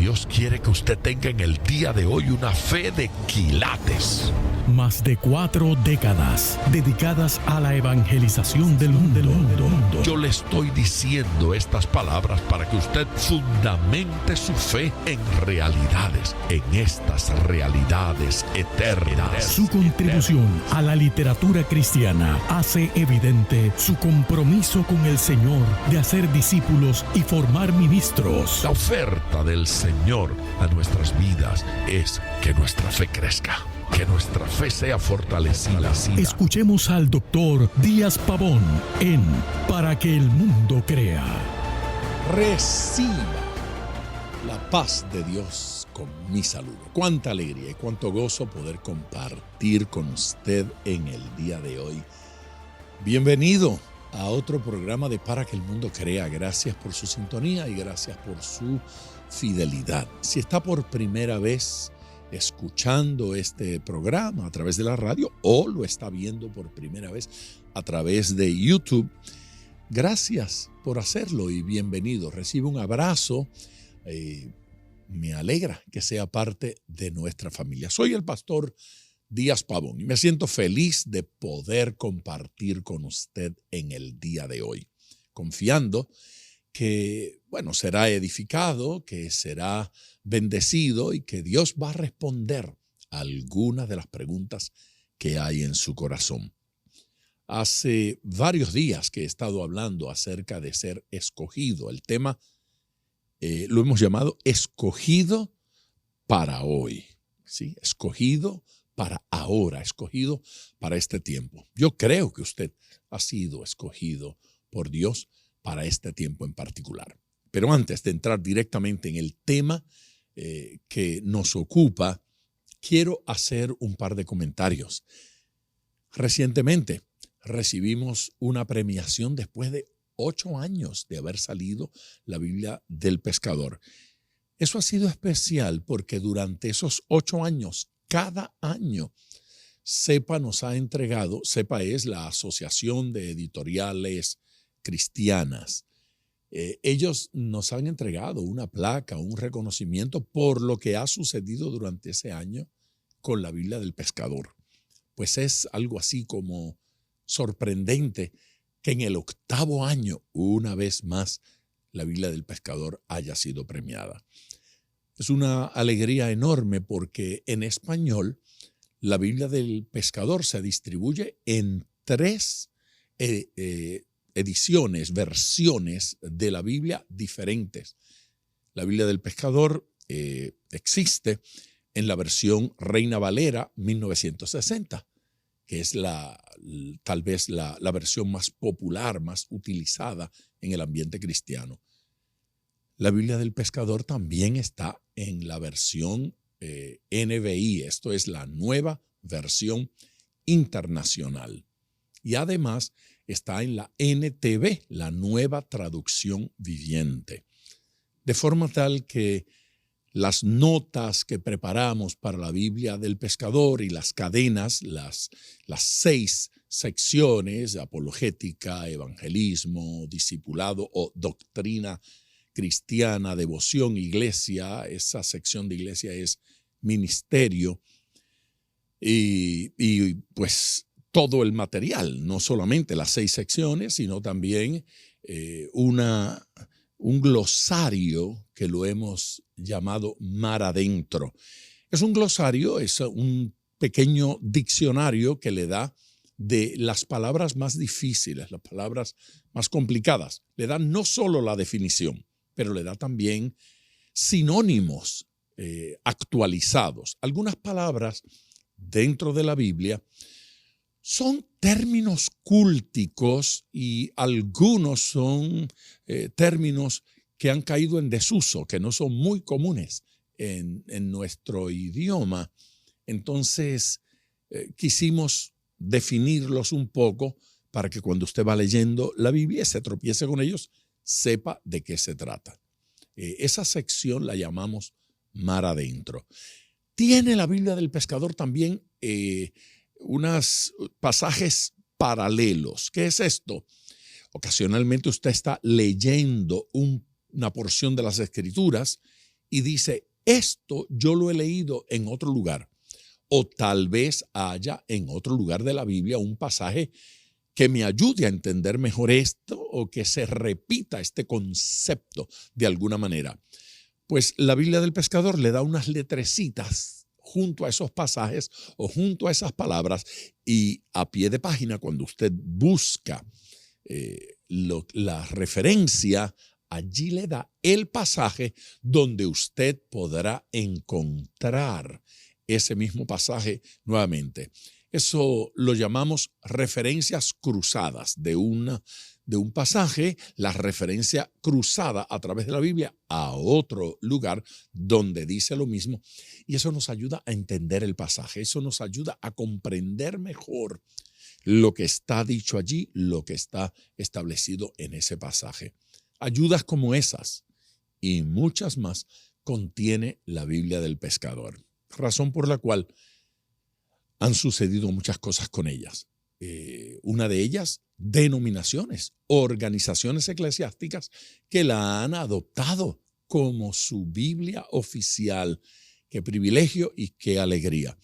Dios quiere que usted tenga en el día de hoy una fe de quilates. Más de 4 décadas dedicadas a la evangelización del mundo. Yo le estoy diciendo estas palabras para que usted fundamente su fe en realidades, en estas realidades eternas. Su contribución a la literatura cristiana hace evidente su compromiso con el Señor de hacer discípulos y formar ministros. La oferta del Señor a nuestras vidas es que nuestra fe crezca, que nuestra fe sea fortalecida. Escuchemos al doctor Díaz Pavón en Para que el mundo crea. Reciba la paz de Dios con mi saludo. Cuánta alegría y cuánto gozo poder compartir con usted en el día de hoy. Bienvenido a otro programa de Para que el mundo crea. Gracias por su sintonía y gracias por su fidelidad. Si está por primera vez escuchando este programa a través de la radio o lo está viendo por primera vez a través de YouTube, gracias por hacerlo y bienvenido. Recibe un abrazo. Me alegra que sea parte de nuestra familia. Soy el pastor Díaz Pavón y me siento feliz de poder compartir con usted en el día de hoy, confiando que, será edificado, que será bendecido y que Dios va a responder a algunas de las preguntas que hay en su corazón. Hace varios días que he estado hablando acerca de ser escogido. El tema lo hemos llamado escogido para hoy, ¿sí? Escogido para ahora, escogido para este tiempo. Yo creo que usted ha sido escogido por Dios para este tiempo en particular. Pero antes de entrar directamente en el tema que nos ocupa, quiero hacer un par de comentarios. Recientemente recibimos una premiación después de 8 años de haber salido la Biblia del Pescador. Eso ha sido especial porque durante esos 8 años, cada año, CEPA nos ha entregado, CEPA es la Asociación de Editoriales Cristianas. Ellos nos han entregado una placa, un reconocimiento por lo que ha sucedido durante ese año con la Biblia del Pescador. Pues es algo así como sorprendente que en el 8º año, una vez más, la Biblia del Pescador haya sido premiada. Es una alegría enorme porque en español la Biblia del Pescador se distribuye en 3 ediciones, versiones de la Biblia diferentes. La Biblia del Pescador existe en la versión Reina Valera 1960, que es tal vez la versión más popular, más utilizada en el ambiente cristiano. La Biblia del Pescador también está en la versión NBI, esto es la nueva versión internacional. Y además está en la NTV, la nueva traducción viviente. De forma tal que las notas que preparamos para la Biblia del Pescador y las cadenas, las 6 secciones, apologética, evangelismo, discipulado o doctrina cristiana, devoción, iglesia, esa sección de iglesia es ministerio y pues todo el material, no solamente las 6 secciones, sino también un glosario que lo hemos llamado Mar Adentro. Es un glosario, es un pequeño diccionario que le da de las palabras más difíciles, las palabras más complicadas. Le da no solo la definición, pero le da también sinónimos actualizados. Algunas palabras dentro de la Biblia son términos cúlticos y algunos son términos que han caído en desuso, que no son muy comunes en nuestro idioma. Entonces, quisimos definirlos un poco para que cuando usted va leyendo la Biblia se tropiece con ellos, sepa de qué se trata. Esa sección la llamamos Mar Adentro. Tiene la Biblia del Pescador también unos pasajes paralelos. ¿Qué es esto? Ocasionalmente usted está leyendo una porción de las Escrituras y dice, esto yo lo he leído en otro lugar, o tal vez haya en otro lugar de la Biblia un pasaje que me ayude a entender mejor esto o que se repita este concepto de alguna manera. Pues la Biblia del Pescador le da unas letrecitas junto a esos pasajes o junto a esas palabras, y a pie de página, cuando usted busca la referencia, allí le da el pasaje donde usted podrá encontrar ese mismo pasaje nuevamente. Eso lo llamamos referencias cruzadas de un pasaje, la referencia cruzada a través de la Biblia a otro lugar donde dice lo mismo. Y eso nos ayuda a entender el pasaje, eso nos ayuda a comprender mejor lo que está dicho allí, lo que está establecido en ese pasaje. Ayudas como esas y muchas más contiene la Biblia del Pescador, razón por la cual han sucedido muchas cosas con ellas. Una de ellas, denominaciones, organizaciones eclesiásticas que la han adoptado como su Biblia oficial. Qué privilegio y qué alegría.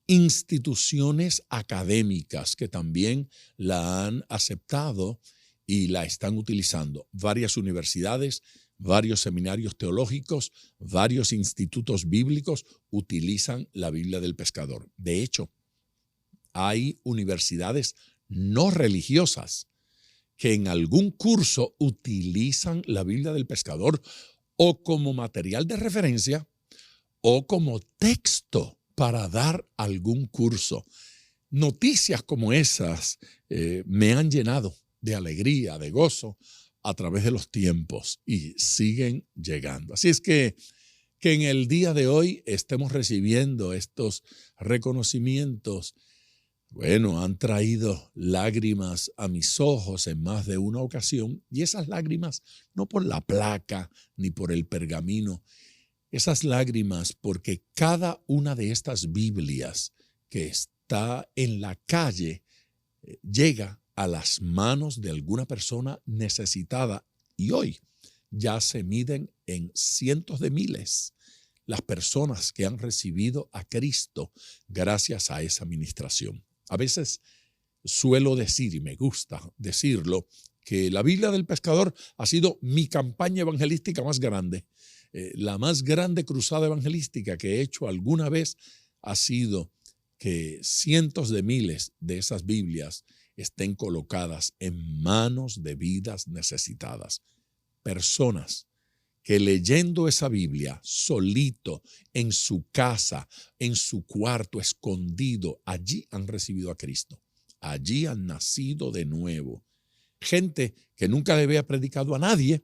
Instituciones académicas que también la han aceptado y la están utilizando. Varias universidades, varios seminarios teológicos, varios institutos bíblicos utilizan la Biblia del Pescador. De hecho, hay universidades no religiosas que en algún curso utilizan la Biblia del Pescador o como material de referencia o como texto para dar algún curso. Noticias como esas me han llenado de alegría, de gozo a través de los tiempos y siguen llegando. Así es que en el día de hoy estemos recibiendo estos reconocimientos, bueno, han traído lágrimas a mis ojos en más de una ocasión, y esas lágrimas no por la placa ni por el pergamino, esas lágrimas porque cada una de estas Biblias que está en la calle llega a las manos de alguna persona necesitada, y hoy ya se miden en cientos de miles las personas que han recibido a Cristo gracias a esa ministración. A veces suelo decir, y me gusta decirlo, que la Biblia del Pescador ha sido mi campaña evangelística más grande. La más grande cruzada evangelística que he hecho alguna vez ha sido que cientos de miles de esas Biblias estén colocadas en manos de vidas necesitadas. Personas que leyendo esa Biblia solito, en su casa, en su cuarto, escondido, allí han recibido a Cristo. Allí han nacido de nuevo. Gente que nunca le había predicado a nadie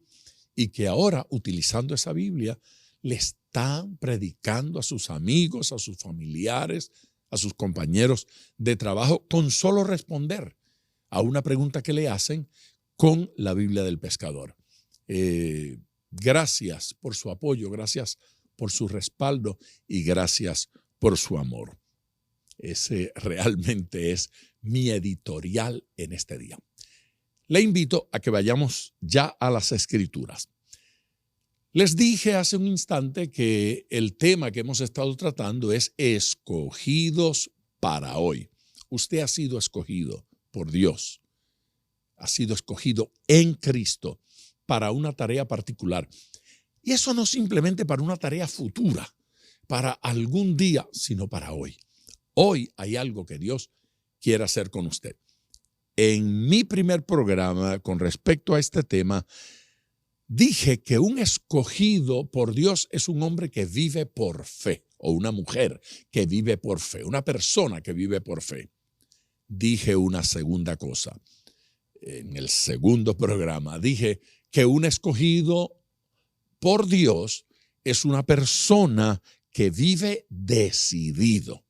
y que ahora, utilizando esa Biblia, le están predicando a sus amigos, a sus familiares, a sus compañeros de trabajo, con solo responder a una pregunta que le hacen con la Biblia del Pescador. Gracias por su apoyo, gracias por su respaldo y gracias por su amor. Ese realmente es mi editorial en este día. Le invito a que vayamos ya a las Escrituras. Les dije hace un instante que el tema que hemos estado tratando es escogidos para hoy. Usted ha sido escogido por Dios, ha sido escogido en Cristo para una tarea particular. Y eso no simplemente para una tarea futura, para algún día, sino para hoy. Hoy hay algo que Dios quiere hacer con usted. En mi primer programa con respecto a este tema, dije que un escogido por Dios es un hombre que vive por fe, o una mujer que vive por fe, una persona que vive por fe. Dije una segunda cosa. En el segundo programa dije que un escogido por Dios es una persona que vive decidido,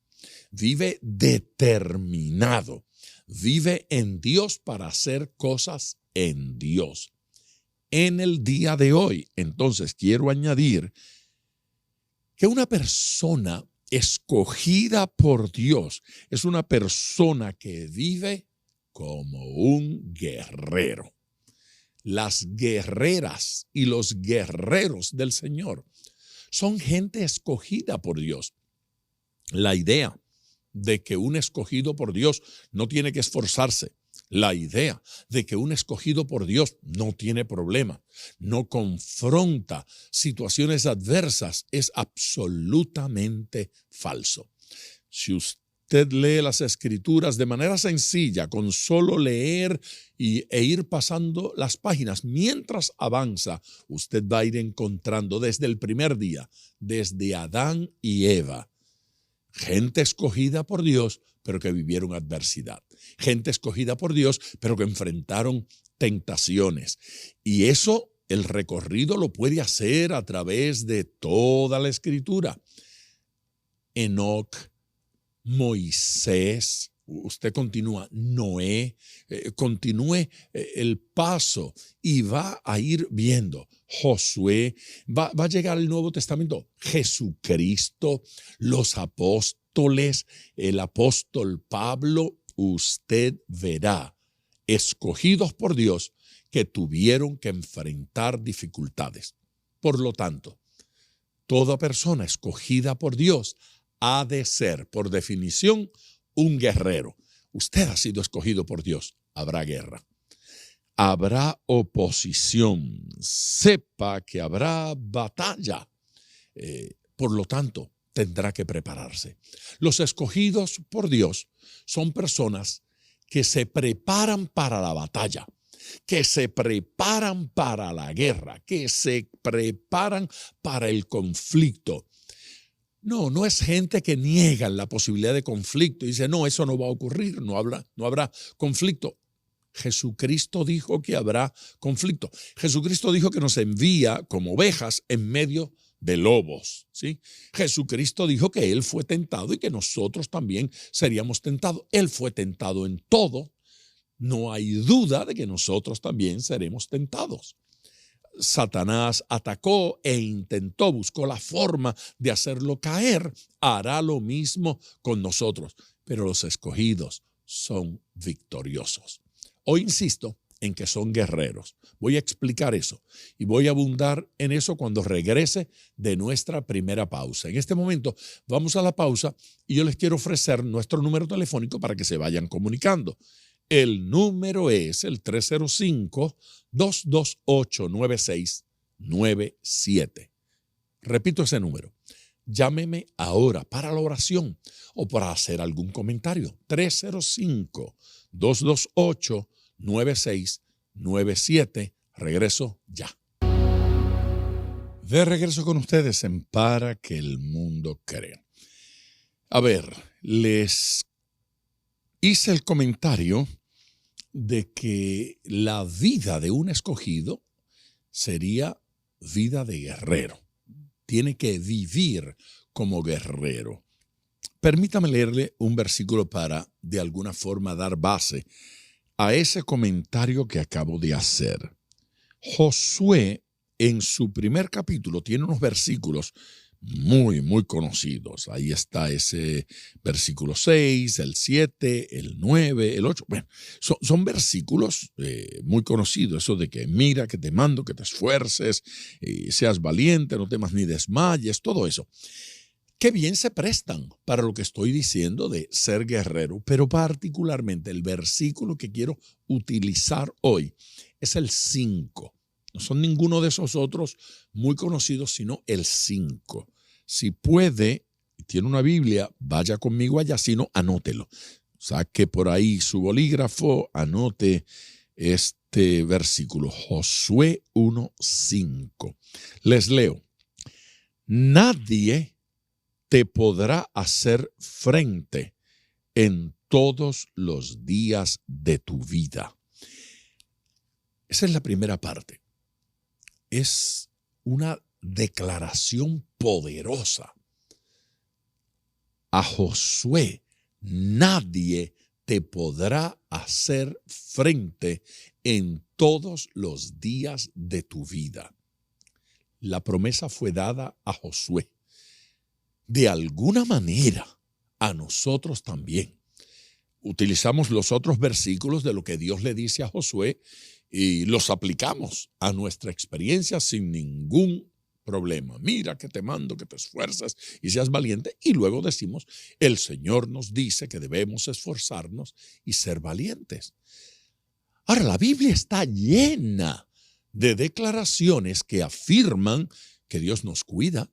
vive determinado, vive en Dios para hacer cosas en Dios. En el día de hoy, entonces, quiero añadir que una persona escogida por Dios es una persona que vive como un guerrero. Las guerreras y los guerreros del Señor Son gente escogida por Dios. La idea de que un escogido por Dios no tiene que esforzarse, la idea de que un escogido por Dios no tiene problema, no confronta situaciones adversas, es absolutamente falso. Si usted lee las Escrituras de manera sencilla, con solo leer e ir pasando las páginas, mientras avanza, usted va a ir encontrando desde el primer día, desde Adán y Eva, gente escogida por Dios, pero que vivieron adversidad. Gente escogida por Dios, pero que enfrentaron tentaciones. Y eso, el recorrido lo puede hacer a través de toda la Escritura. Enoc, Moisés, usted continúa, Noé, continúe el paso y va a ir viendo. Josué, va a llegar el Nuevo Testamento, Jesucristo, los apóstoles, el apóstol Pablo. Usted verá escogidos por Dios que tuvieron que enfrentar dificultades. Por lo tanto, toda persona escogida por Dios ha de ser, por definición, un guerrero. Usted ha sido escogido por Dios. Habrá guerra. Habrá oposición. Sepa que habrá batalla. Por lo tanto, tendrá que prepararse. Los escogidos por Dios son personas que se preparan para la batalla, que se preparan para la guerra, que se preparan para el conflicto. No es gente que niega la posibilidad de conflicto y dice, no, eso no va a ocurrir, no habrá conflicto. Jesucristo dijo que habrá conflicto. Jesucristo dijo que nos envía como ovejas en medio de lobos, ¿sí? Jesucristo dijo que Él fue tentado y que nosotros también seríamos tentados. Él fue tentado en todo. No hay duda de que nosotros también seremos tentados. Satanás atacó e intentó, buscó la forma de hacerlo caer. Hará lo mismo con nosotros, pero los escogidos son victoriosos. Hoy insisto en que son guerreros. Voy a explicar eso y voy a abundar en eso cuando regrese de nuestra primera pausa. En este momento vamos a la pausa y yo les quiero ofrecer nuestro número telefónico para que se vayan comunicando. El número es el 305-228-9697. Repito ese número. Llámeme ahora para la oración o para hacer algún comentario. 305-228-9697. Regreso ya. De regreso con ustedes en Para que el Mundo Crea. A ver, les hice el comentario de que la vida de un escogido sería vida de guerrero. Tiene que vivir como guerrero. Permítame leerle un versículo para, de alguna forma, dar base a ese comentario que acabo de hacer. Josué, en su primer capítulo, tiene unos versículos muy conocidos. Ahí está ese versículo 6, el 7, el 9, el 8. Bueno, son versículos muy conocidos. Eso de que mira, que te mando, que te esfuerces, seas valiente, no temas ni desmayes, todo eso. Qué bien se prestan para lo que estoy diciendo de ser guerrero, pero particularmente el versículo que quiero utilizar hoy es el 5. No son ninguno de esos otros muy conocidos, sino el 5. Si puede, tiene una Biblia, vaya conmigo allá, si no, anótelo. Saque por ahí su bolígrafo, anote este versículo, Josué 1:5. Les leo. Nadie te podrá hacer frente en todos los días de tu vida. Esa es la primera parte. Es una declaración poderosa. A Josué, nadie te podrá hacer frente en todos los días de tu vida. La promesa fue dada a Josué. De alguna manera, a nosotros también. Utilizamos los otros versículos de lo que Dios le dice a Josué y los aplicamos a nuestra experiencia sin ningún problema. Mira que te mando que te esfuerces y seas valiente. Y luego decimos, el Señor nos dice que debemos esforzarnos y ser valientes. Ahora, la Biblia está llena de declaraciones que afirman que Dios nos cuida,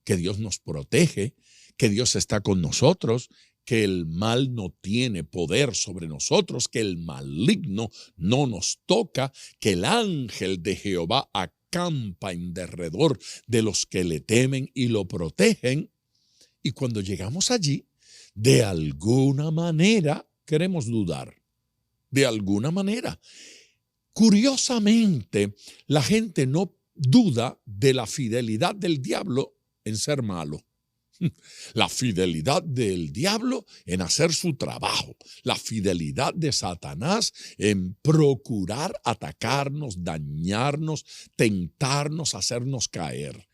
que Dios nos protege, que Dios está con nosotros, que el mal no tiene poder sobre nosotros, que el maligno no nos toca, que el ángel de Jehová acampa en derredor de los que le temen y lo protegen. Y cuando llegamos allí, de alguna manera queremos dudar. De alguna manera. Curiosamente, la gente no duda de la fidelidad del diablo en ser malo. La fidelidad del diablo en hacer su trabajo. La fidelidad de Satanás en procurar atacarnos, dañarnos, tentarnos, hacernos caer.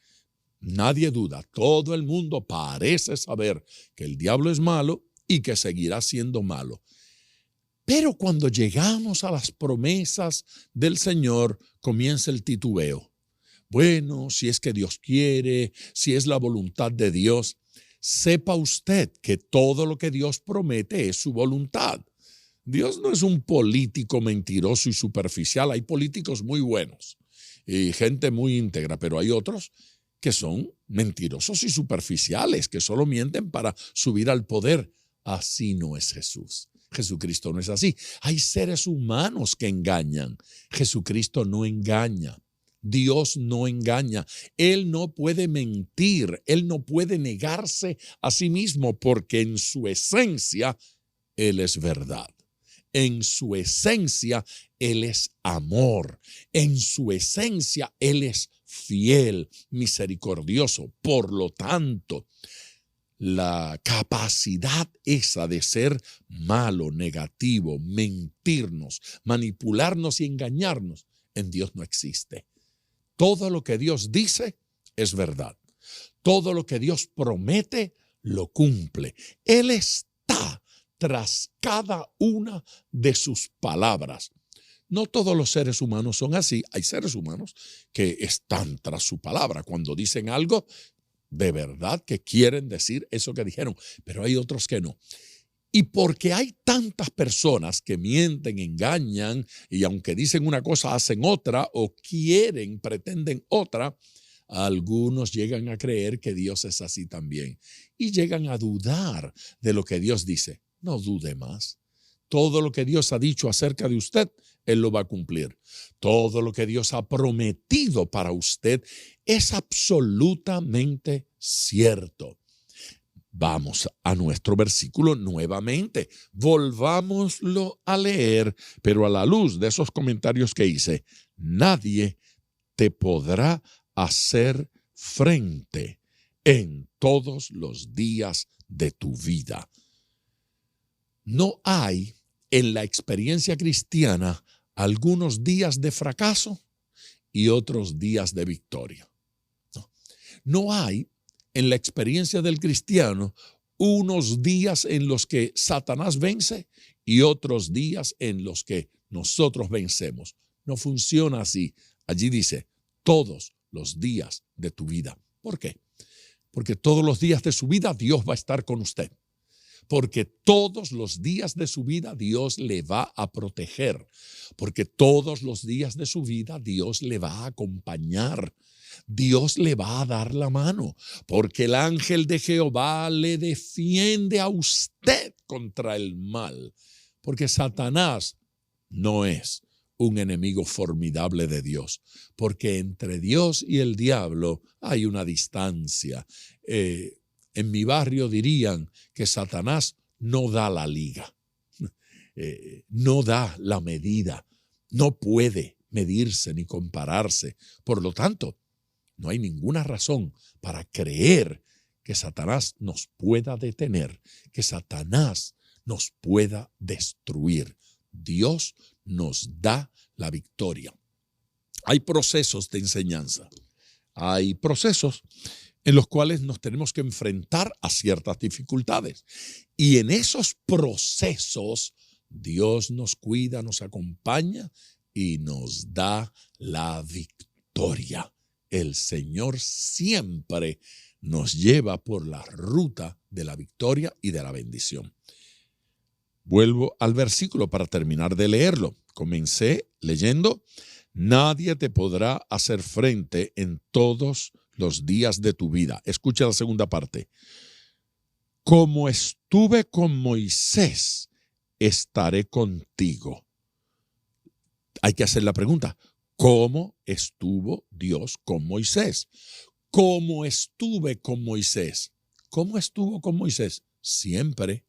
Nadie duda. Todo el mundo parece saber que el diablo es malo y que seguirá siendo malo. Pero cuando llegamos a las promesas del Señor, comienza el titubeo. Bueno, si es que Dios quiere, si es la voluntad de Dios, sepa usted que todo lo que Dios promete es su voluntad. Dios no es un político mentiroso y superficial. Hay políticos muy buenos y gente muy íntegra, pero hay otros que son mentirosos y superficiales, que solo mienten para subir al poder. Así no es Jesús. Jesucristo no es así. Hay seres humanos que engañan. Jesucristo no engaña. Dios no engaña. Él no puede mentir. Él no puede negarse a sí mismo porque en su esencia Él es verdad. En su esencia Él es amor. En su esencia Él es fiel, misericordioso. Por lo tanto, la capacidad esa de ser malo, negativo, mentirnos, manipularnos y engañarnos, en Dios no existe. Todo lo que Dios dice es verdad. Todo lo que Dios promete, lo cumple. Él está tras cada una de sus palabras. No todos los seres humanos son así. Hay seres humanos que están tras su palabra. Cuando dicen algo, de verdad que quieren decir eso que dijeron, pero hay otros que no. Y porque hay tantas personas que mienten, engañan, y aunque dicen una cosa, hacen otra, o quieren, pretenden otra, algunos llegan a creer que Dios es así también. Y llegan a dudar de lo que Dios dice. No dude más. Todo lo que Dios ha dicho acerca de usted, Él lo va a cumplir. Todo lo que Dios ha prometido para usted es absolutamente cierto. Vamos a nuestro versículo nuevamente. Volvámoslo a leer, pero a la luz de esos comentarios que hice. Nadie te podrá hacer frente en todos los días de tu vida. No hay en la experiencia cristiana algunos días de fracaso y otros días de victoria. No hay en la experiencia del cristiano unos días en los que Satanás vence y otros días en los que nosotros vencemos. No funciona así. Allí dice, todos los días de tu vida. ¿Por qué? Porque todos los días de su vida Dios va a estar con usted. Porque todos los días de su vida Dios le va a proteger. Porque todos los días de su vida Dios le va a acompañar. Dios le va a dar la mano. Porque el ángel de Jehová le defiende a usted contra el mal. Porque Satanás no es un enemigo formidable de Dios. Porque entre Dios y el diablo hay una distancia. En mi barrio dirían que Satanás no da la liga, no da la medida, no puede medirse ni compararse. Por lo tanto, no hay ninguna razón para creer que Satanás nos pueda detener, que Satanás nos pueda destruir. Dios nos da la victoria. Hay procesos de enseñanza, hay procesos en los cuales nos tenemos que enfrentar a ciertas dificultades. Y en esos procesos, Dios nos cuida, nos acompaña y nos da la victoria. el Señor siempre nos lleva por la ruta de la victoria y de la bendición. Vuelvo al versículo para terminar de leerlo. Comencé leyendo: nadie te podrá hacer frente en todos los días de tu vida. Escucha la segunda parte. Como estuve con Moisés, estaré contigo. Hay que hacer la pregunta: ¿cómo estuvo Dios con Moisés? ¿Cómo estuve con Moisés? ¿Cómo estuvo con Moisés? Siempre.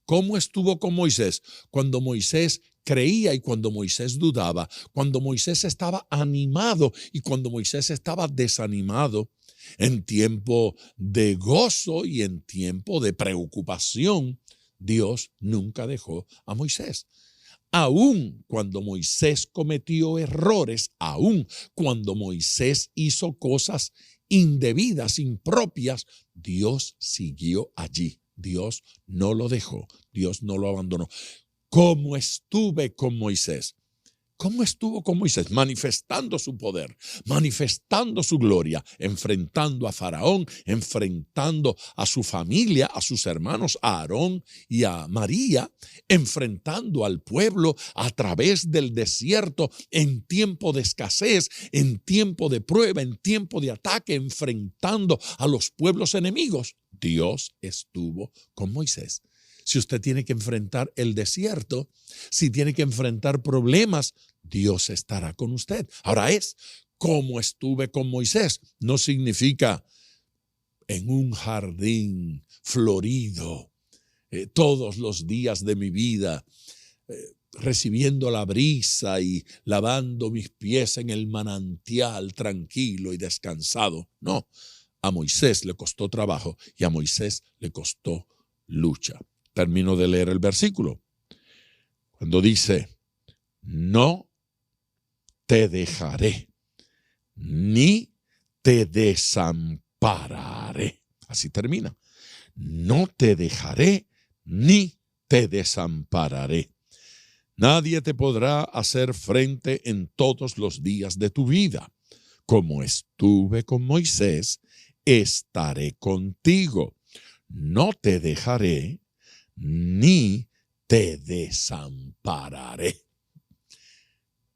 ¿Cómo estuvo con Moisés? Cuando Moisés creía y cuando Moisés dudaba, cuando Moisés estaba animado y cuando Moisés estaba desanimado, en tiempo de gozo y en tiempo de preocupación, Dios nunca dejó a Moisés. Aún cuando Moisés cometió errores, aún cuando Moisés hizo cosas indebidas, impropias, Dios siguió allí. Dios no lo dejó, Dios no lo abandonó. ¿Cómo estuve con Moisés? ¿Cómo estuvo con Moisés? Manifestando su poder, manifestando su gloria, enfrentando a Faraón, enfrentando a su familia, a sus hermanos, a Aarón y a María, enfrentando al pueblo a través del desierto en tiempo de escasez, en tiempo de prueba, en tiempo de ataque, enfrentando a los pueblos enemigos. Dios estuvo con Moisés. Si usted tiene que enfrentar el desierto, si tiene que enfrentar problemas, Dios estará con usted. Ahora como estuve con Moisés. No significa en un jardín florido todos los días de mi vida, recibiendo la brisa y lavando mis pies en el manantial tranquilo y descansado. No, a Moisés le costó trabajo y a Moisés le costó lucha. Termino de leer el versículo. Cuando dice: no te dejaré, ni te desampararé. Así termina. No te dejaré, ni te desampararé. Nadie te podrá hacer frente en todos los días de tu vida. Como estuve con Moisés, estaré contigo. No te dejaré, ni te desampararé.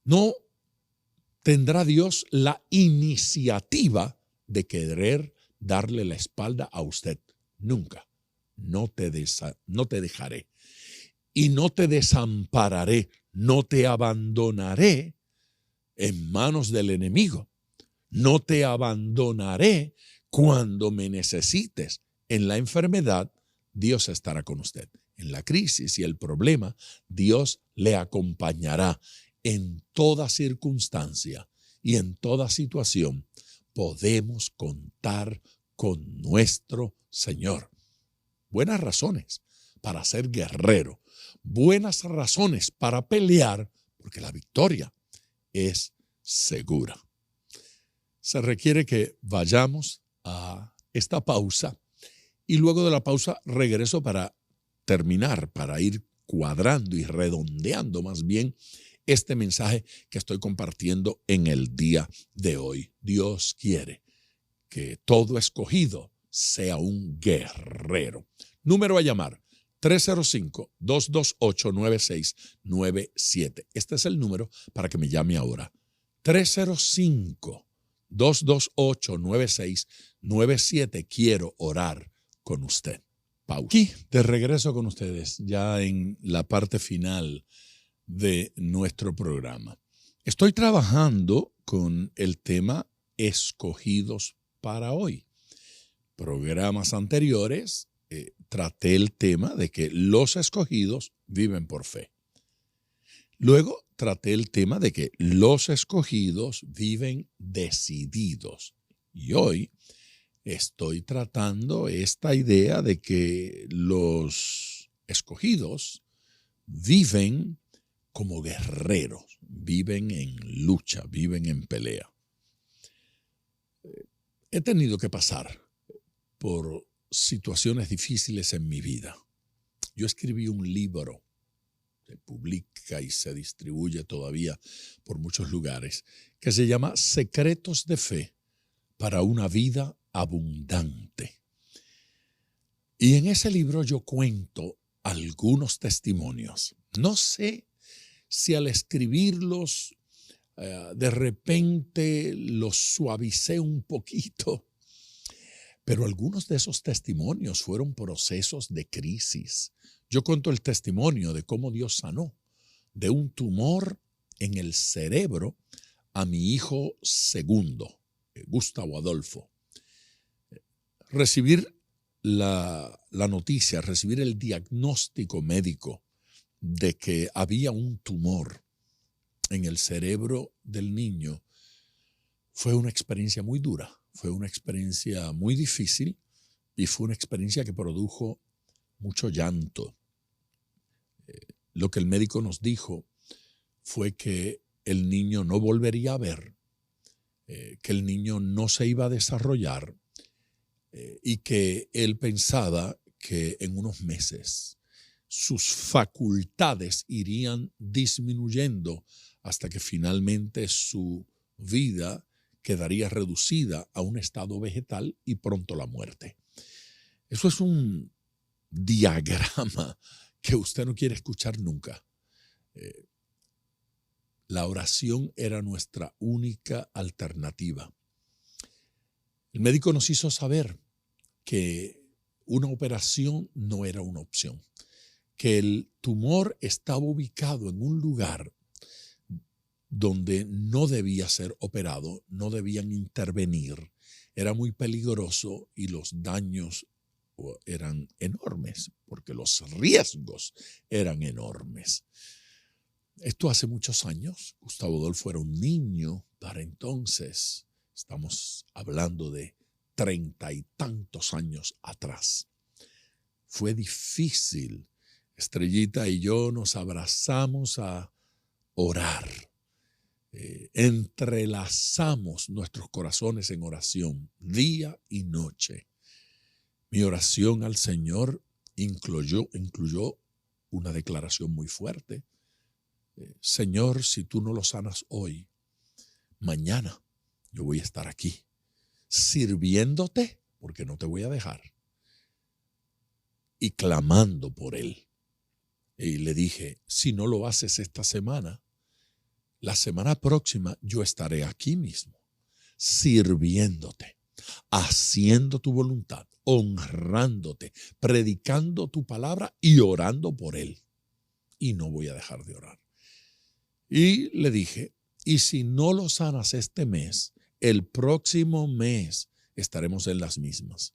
No tendrá Dios la iniciativa de querer darle la espalda a usted. Nunca. No te dejaré. Y no te desampararé. No te abandonaré en manos del enemigo. No te abandonaré cuando me necesites. En la enfermedad, Dios estará con usted. En la crisis y el problema, Dios le acompañará. En toda circunstancia y en toda situación podemos contar con nuestro Señor. Buenas razones para ser guerrero, buenas razones para pelear, porque la victoria es segura. Se requiere que vayamos a esta pausa y luego de la pausa regreso para terminar, para ir cuadrando y redondeando más bien este mensaje que estoy compartiendo en el día de hoy. Dios quiere que todo escogido sea un guerrero. Número a llamar: 305-228-9697. Este es el número para que me llame ahora. 305-228-9697. Quiero orar con usted. Pausa. Aquí de regreso con ustedes, ya en la parte final de nuestro programa. Estoy trabajando con el tema escogidos para hoy. Programas anteriores traté el tema de que los escogidos viven por fe. Luego traté el tema de que los escogidos viven decididos. Y hoy estoy tratando esta idea de que los escogidos viven como guerreros, viven en lucha, viven en pelea. He tenido que pasar por situaciones difíciles en mi vida. Yo escribí un libro, se publica y se distribuye todavía por muchos lugares, que se llama Secretos de Fe para una vida abundante. Y en ese libro yo cuento algunos testimonios. No sé si al escribirlos de repente los suavicé un poquito, pero algunos de esos testimonios fueron procesos de crisis. Yo cuento el testimonio de cómo Dios sanó de un tumor en el cerebro a mi hijo segundo, Gustavo Adolfo. Recibir la noticia, recibir el diagnóstico médico de que había un tumor en el cerebro del niño fue una experiencia muy dura, fue una experiencia muy difícil y fue una experiencia que produjo mucho llanto. Lo que el médico nos dijo fue que el niño no volvería a ver, que el niño no se iba a desarrollar y que él pensaba que en unos meses sus facultades irían disminuyendo hasta que finalmente su vida quedaría reducida a un estado vegetal y pronto la muerte. Eso es un diagrama que usted no quiere escuchar nunca. La oración era nuestra única alternativa. El médico nos hizo saber que una operación no era una opción, que el tumor estaba ubicado en un lugar donde no debía ser operado, no debían intervenir, era muy peligroso y los daños eran enormes, porque los riesgos eran enormes. Esto hace muchos años. Gustavo Adolfo era un niño para entonces. Estamos hablando de 30 y tantos años atrás. Fue difícil. Estrellita y yo nos abrazamos a orar. Entrelazamos nuestros corazones en oración día y noche. Mi oración al Señor incluyó una declaración muy fuerte. Señor, si tú no lo sanas hoy, mañana yo voy a estar aquí sirviéndote porque no te voy a dejar y clamando por él. Y le dije, si no lo haces esta semana, la semana próxima yo estaré aquí mismo sirviéndote, haciendo tu voluntad, honrándote, predicando tu palabra y orando por él. Y no voy a dejar de orar. Y le dije, y si no lo sanas este mes, el próximo mes estaremos en las mismas.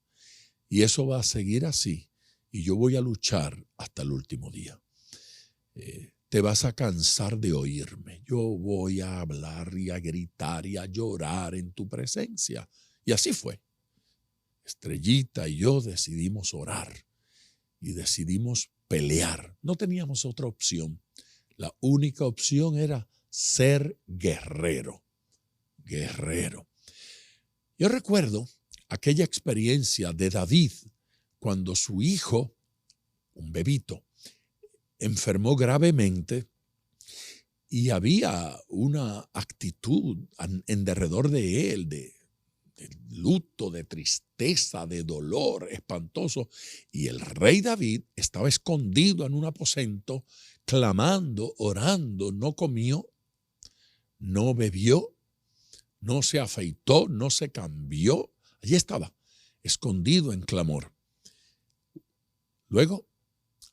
Y eso va a seguir así. Y yo voy a luchar hasta el último día. Te vas a cansar de oírme. Yo voy a hablar y a gritar y a llorar en tu presencia. Y así fue. Estrellita y yo decidimos orar y decidimos pelear. No teníamos otra opción. La única opción era ser guerrero. Guerrero. Yo recuerdo aquella experiencia de David cuando su hijo, un bebito, enfermó gravemente y había una actitud en derredor de él de luto, de tristeza, de dolor espantoso. Y el rey David estaba escondido en un aposento, clamando, orando, no comió, no bebió, no se afeitó, no se cambió. Allí estaba, escondido en clamor. Luego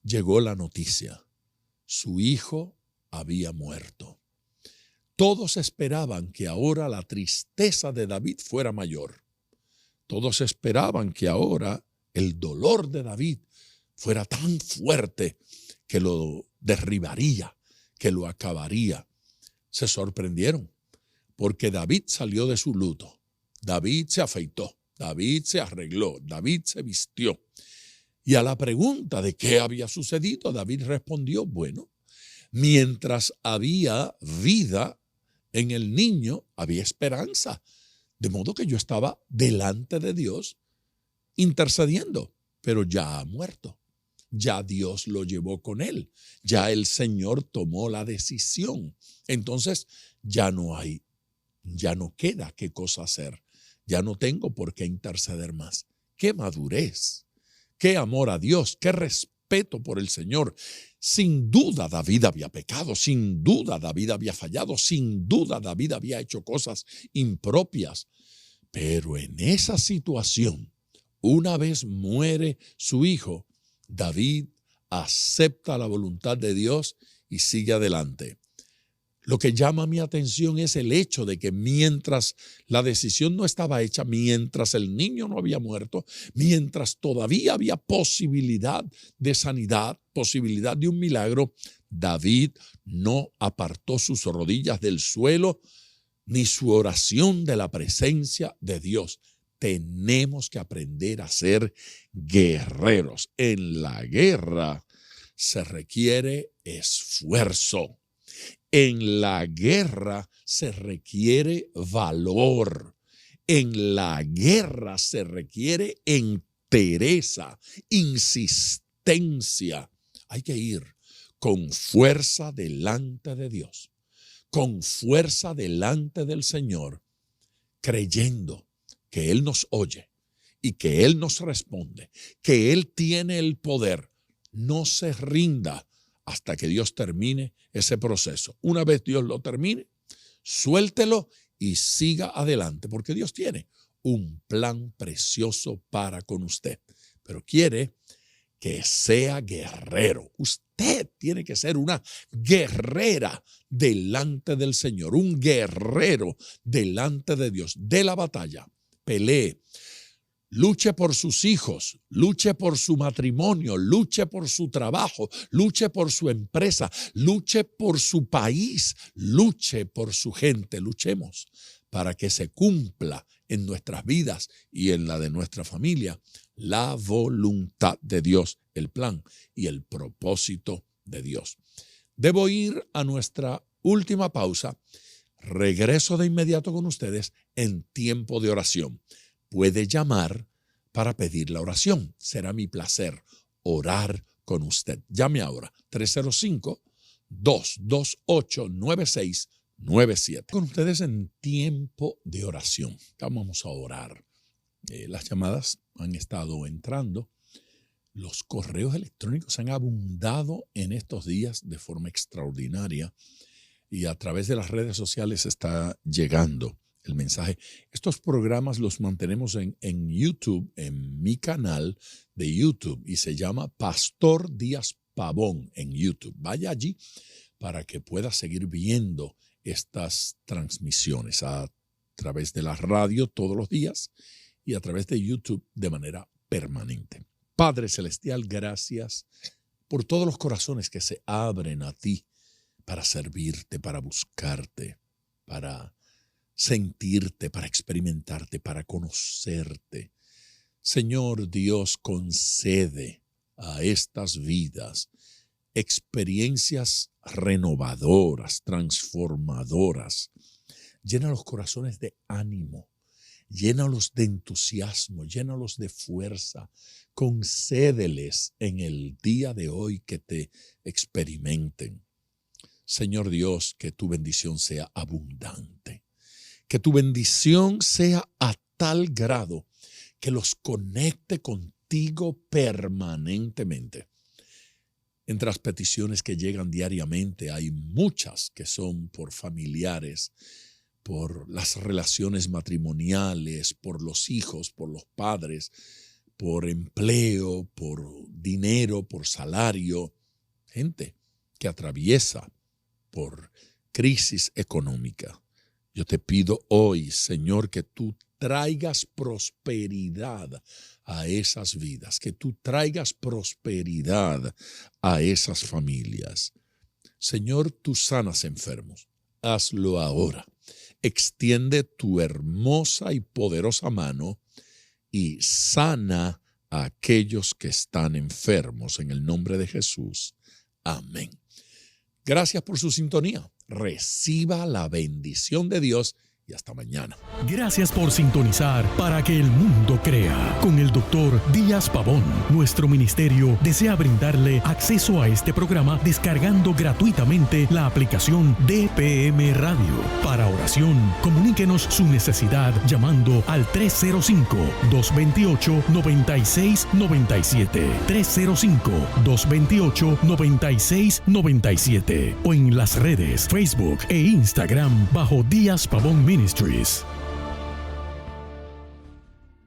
llegó la noticia. Su hijo había muerto. Todos esperaban que ahora la tristeza de David fuera mayor. Todos esperaban que ahora el dolor de David fuera tan fuerte que lo derribaría, que lo acabaría. Se sorprendieron porque David salió de su luto. David se afeitó, David se arregló, David se vistió. Y a la pregunta de qué había sucedido, David respondió, bueno, mientras había vida en el niño, había esperanza. De modo que yo estaba delante de Dios intercediendo, pero ya ha muerto. Ya Dios lo llevó con él. Ya el Señor tomó la decisión. Entonces ya no queda qué cosa hacer. Ya no tengo por qué interceder más. ¡Qué madurez! ¡Qué amor a Dios! ¡Qué respeto por el Señor! Sin duda David había pecado, sin duda David había fallado, sin duda David había hecho cosas impropias. Pero en esa situación, una vez muere su hijo, David acepta la voluntad de Dios y sigue adelante. Lo que llama mi atención es el hecho de que mientras la decisión no estaba hecha, mientras el niño no había muerto, mientras todavía había posibilidad de sanidad, posibilidad de un milagro, David no apartó sus rodillas del suelo ni su oración de la presencia de Dios. Tenemos que aprender a ser guerreros. En la guerra se requiere esfuerzo. En la guerra se requiere valor. En la guerra se requiere entereza, insistencia. Hay que ir con fuerza delante de Dios, con fuerza delante del Señor, creyendo que Él nos oye y que Él nos responde, que Él tiene el poder. No se rinda hasta que Dios termine ese proceso. Una vez Dios lo termine, suéltelo y siga adelante, porque Dios tiene un plan precioso para con usted, pero quiere que sea guerrero. Usted tiene que ser una guerrera delante del Señor, un guerrero delante de Dios, de la batalla. Pelee. Luche por sus hijos, luche por su matrimonio, luche por su trabajo, luche por su empresa, luche por su país, luche por su gente. Luchemos para que se cumpla en nuestras vidas y en la de nuestra familia la voluntad de Dios, el plan y el propósito de Dios. Debo ir a nuestra última pausa. Regreso de inmediato con ustedes en tiempo de oración. Puede llamar para pedir la oración. Será mi placer orar con usted. Llame ahora, 305-228-9697. Con ustedes en tiempo de oración. Vamos a orar. Las llamadas han estado entrando. Los correos electrónicos han abundado en estos días de forma extraordinaria y a través de las redes sociales está llegando el mensaje. Estos programas los mantenemos en YouTube, en mi canal de YouTube, y se llama Pastor Díaz Pavón en YouTube. Vaya allí para que pueda seguir viendo estas transmisiones a través de la radio todos los días y a través de YouTube de manera permanente. Padre Celestial, gracias por todos los corazones que se abren a ti para servirte, para buscarte, para sentirte, para experimentarte, para conocerte. Señor Dios, concede a estas vidas experiencias renovadoras, transformadoras. Llena los corazones de ánimo, llénalos de entusiasmo, llénalos de fuerza. Concédeles en el día de hoy que te experimenten. Señor Dios, que tu bendición sea abundante. Que tu bendición sea a tal grado que los conecte contigo permanentemente. Entre las peticiones que llegan diariamente hay muchas que son por familiares, por las relaciones matrimoniales, por los hijos, por los padres, por empleo, por dinero, por salario. Gente que atraviesa por crisis económica. Yo te pido hoy, Señor, que tú traigas prosperidad a esas vidas, que tú traigas prosperidad a esas familias. Señor, tú sanas enfermos. Hazlo ahora. Extiende tu hermosa y poderosa mano y sana a aquellos que están enfermos en el nombre de Jesús. Amén. Gracias por su sintonía. Reciba la bendición de Dios y hasta mañana. Gracias por sintonizar Para que el Mundo Crea con el Dr. Díaz Pavón. Nuestro ministerio desea brindarle acceso a este programa descargando gratuitamente la aplicación DPM Radio. Para oración, comuníquenos su necesidad llamando al 305-228-9697. 305-228-9697 o en las redes Facebook e Instagram bajo Díaz Pavón Ministries.